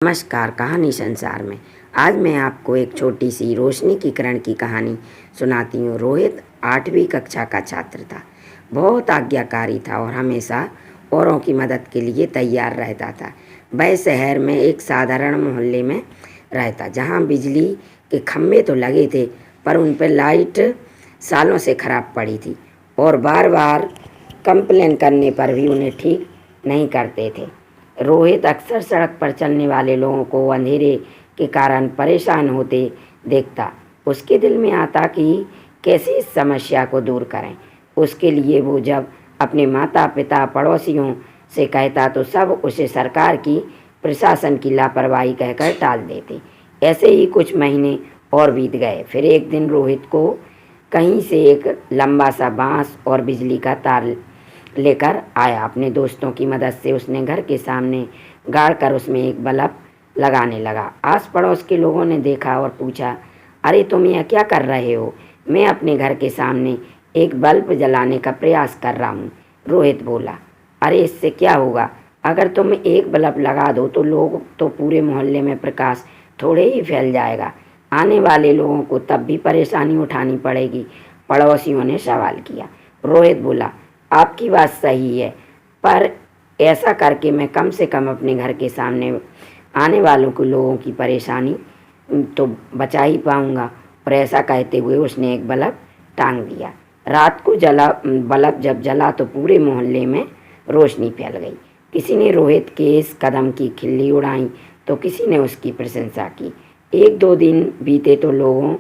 नमस्कार। कहानी संसार में आज मैं आपको एक छोटी सी रोशनी की किरण की कहानी सुनाती हूँ। रोहित 8वीं कक्षा का छात्र था। बहुत आज्ञाकारी था और हमेशा औरों की मदद के लिए तैयार रहता था। वह शहर में एक साधारण मोहल्ले में रहता, जहाँ बिजली के खम्भे तो लगे थे, पर उन पर लाइट सालों से खराब पड़ी थी और बार बार कंप्लेन करने पर भी उन्हें ठीक नहीं करते थे। रोहित अक्सर सड़क पर चलने वाले लोगों को अंधेरे के कारण परेशान होते देखता। उसके दिल में आता कि कैसे इस समस्या को दूर करें। उसके लिए वो जब अपने माता पिता पड़ोसियों से कहता तो सब उसे सरकार की प्रशासन की लापरवाही कहकर टाल देते। ऐसे ही कुछ महीने और बीत गए। फिर एक दिन रोहित को कहीं से एक लंबा सा बांस और बिजली का तार लेकर आया। अपने दोस्तों की मदद से उसने घर के सामने गाड़ कर उसमें एक बल्ब लगाने लगा। आस पड़ोस के लोगों ने देखा और पूछा, अरे तुम यह क्या कर रहे हो? मैं अपने घर के सामने एक बल्ब जलाने का प्रयास कर रहा हूँ। रोहित बोला, अरे इससे क्या होगा? अगर तुम एक बल्ब लगा दो तो पूरे मोहल्ले में प्रकाश थोड़े ही फैल जाएगा। आने वाले लोगों को तब भी परेशानी उठानी पड़ेगी। पड़ोसियों ने सवाल किया। रोहित बोला, आपकी बात सही है, पर ऐसा करके मैं कम से कम अपने घर के सामने आने वालों को लोगों की परेशानी तो बचा ही पाऊंगा। और ऐसा कहते हुए उसने एक बल्ब टांग दिया। रात को बल्ब जब जला तो पूरे मोहल्ले में रोशनी फैल गई। किसी ने रोहित के इस कदम की खिल्ली उड़ाई तो किसी ने उसकी प्रशंसा की। एक दो दिन बीते तो लोगों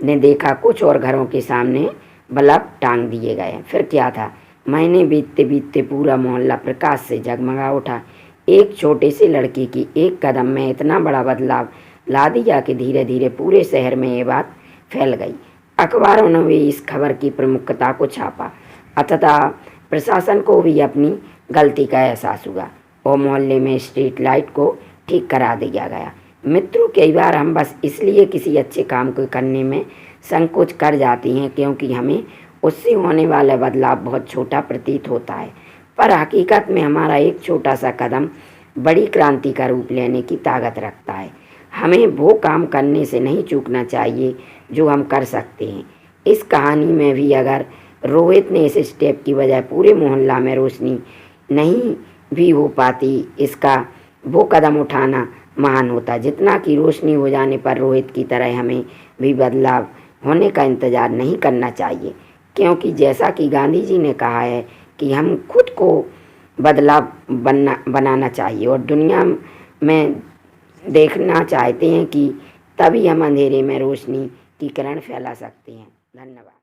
ने देखा कुछ और घरों के सामने बल्ब टांग दिए गए। फिर क्या था, महीने बीतते बीतते पूरा मोहल्ला प्रकाश से जगमगा उठा। एक छोटे से लड़के की एक कदम में इतना बड़ा बदलाव ला दिया कि धीरे धीरे पूरे शहर में ये बात फैल गई। अखबारों ने भी इस खबर की प्रमुखता को छापा। अतः प्रशासन को भी अपनी गलती का एहसास हुआ और मोहल्ले में स्ट्रीट लाइट को ठीक करा दिया गया। मित्रों, कई बार हम बस इसलिए किसी अच्छे काम को करने में संकोच कर जाती हैं क्योंकि हमें उससे होने वाला बदलाव बहुत छोटा प्रतीत होता है, पर हकीकत में हमारा एक छोटा सा कदम बड़ी क्रांति का रूप लेने की ताकत रखता है। हमें वो काम करने से नहीं चूकना चाहिए जो हम कर सकते हैं। इस कहानी में भी अगर रोहित ने इस स्टेप की बजाय पूरे मोहल्ला में रोशनी नहीं भी हो पाती, इसका वो कदम उठाना महान होता, जितना कि रोशनी हो जाने पर रोहित की तरह हमें भी बदलाव होने का इंतज़ार नहीं करना चाहिए। क्योंकि जैसा कि गांधी जी ने कहा है कि हम खुद को बदलाव बनाना चाहिए और दुनिया में देखना चाहते हैं कि तभी हम अंधेरे में रोशनी की किरण फैला सकते हैं। धन्यवाद।